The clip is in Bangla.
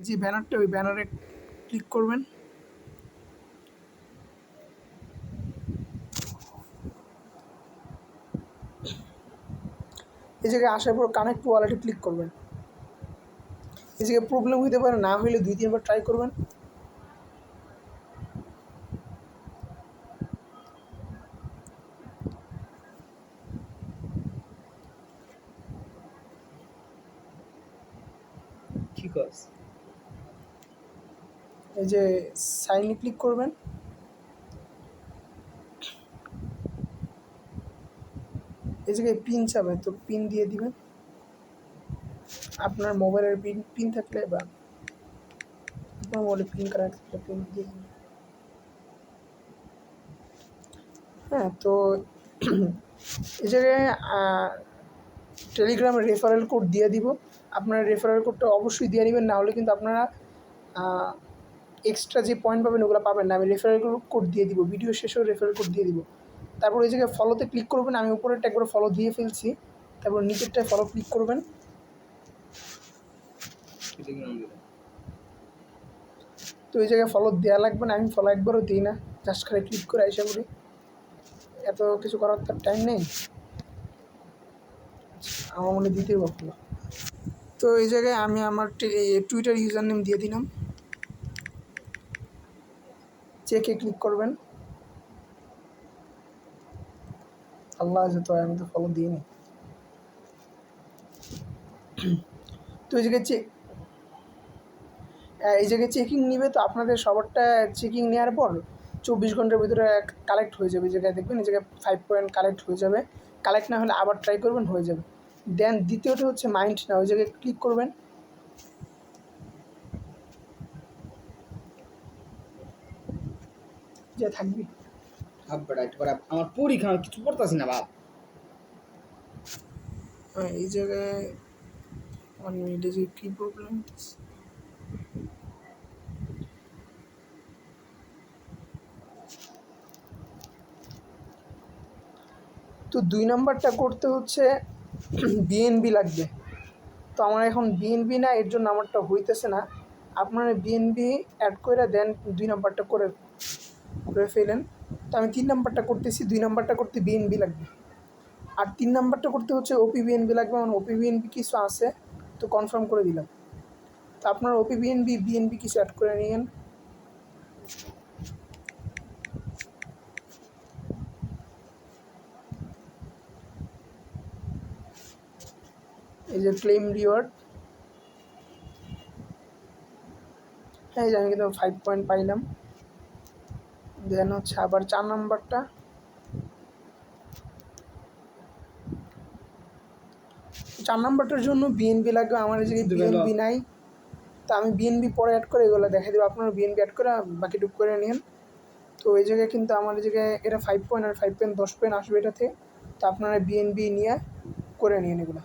যে ব্যানারটা, ওই ব্যানারে ক্লিক করবেন। এই জায়গায় আসার পর কানেক্ট ওয়ালেটে ক্লিক করবেন। এই জায়গায় প্রবলেম হইতে পারে, না হইলে 2-3 বার ট্রাই করবেন। ঠিক আছে, এই যে সাইনে ক্লিক করবেন। এই জায়গায় পিন চাবে, তো পিন দিয়ে দিবেন। আপনার মোবাইলের পিন থাকলে বা আপনার মোবাইলে পিন করা থাকলে পিন দিয়ে দিবেন। হ্যাঁ, তো এই জায়গায় টেলিগ্রামে রেফারেল কোড দিয়ে দিব। আপনারা রেফারেল কোডটা অবশ্যই দিয়ে নেবেন, না হলে কিন্তু আপনারা এক্সট্রা যে পয়েন্ট পাবেন ওগুলো পাবেন না। আমি রেফারেল কোড দিয়ে দিব, ভিডিও শেষেও রেফারেল কোড দিয়ে দিব। তারপর এই জায়গায় ফলোতে ক্লিক করবেন। আমি উপরেরটা একবার ফলো দিয়ে ফেলছি, তারপর নিচেরটায় ফলো ক্লিক করবেন। তো এই জায়গায় ফলো দেওয়া লাগবে না, আমি ফলো একবারও দিই না, জাস্ট খালি ক্লিক করে আইসা করি, এত কিছু করার তার টাইম নেই, আমার মনে দিতেই পারবো। তো এই জায়গায় আমি আমার টুইটার ইউজার নেম দিয়ে দিলাম, চেকে ক্লিক করবেন। আল্লাহ আছে, তো আমি তো ফলো দিইনি। তো এই জায়গায় চেকিং নিবে, তো আপনাদের সবারটা চেকিং নেওয়ার পর 24 ঘন্টার ভিতরে কালেক্ট হয়ে যাবে। এই জায়গায় দেখবেন, এই জায়গায় 5 পয়েন্ট কালেক্ট হয়ে যাবে। কালেক্ট না হলে আবার ট্রাই করবেন, হয়ে যাবে। দেন দ্বিতীয়টা হচ্ছে মাইন্ড না, ওই জায়গায় ক্লিক করবেন। যে থাকবি আমার পরীক্ষা, আমি কিছু পড়তেছি না বাপ। এই জায়গায় 1 মিনিটে যে কী প্রবলেম, তো 2 নাম্বারটা করতে হচ্ছে বিএনবি লাগবে। তো আমার এখন বিএনবি না, এর জন্য আমারটা হইতেছে না। আপনারা বিএনবি অ্যাড করে দেন, 2 নাম্বারটা করে ফেলেন। তো আমি 3 নাম্বারটা করতেছি, 2 নাম্বারটা করতে বিএনবি লাগবে। আর 3 নাম্বারটা করতে হচ্ছে ওপি বিএনবি লাগবে। আমার ওপি বিএনবি কিছু আছে, তো কনফার্ম করে দিলাম। তো আপনার ওপি বিএনবি কিছু অ্যাড করে নিয়েন। এই যে ক্লেম রিওয়ার্ড, হ্যাঁ এই যে আমি কিন্তু 5 পয়েন্ট পাইলাম। দেন হচ্ছে আবার 4 নাম্বারটা, 4 নাম্বারটার জন্য বিএনবি লাগবে। আমার এই জায়গায় বিএনবি নাই, তো আমি বিএনবি পরে অ্যাড করে এগুলো দেখা দেবো। আপনারা বিএনবি অ্যাড করে বাকিটুক করে নিন। তো এই জায়গায় কিন্তু আমার এই জায়গায় এটা 5 পয়েন্ট, আর 5 পয়েন্ট 10 পয়েন্ট আসবে এটাতে। তো আপনারা বিএনবি নিয়ে করে নিন এগুলো।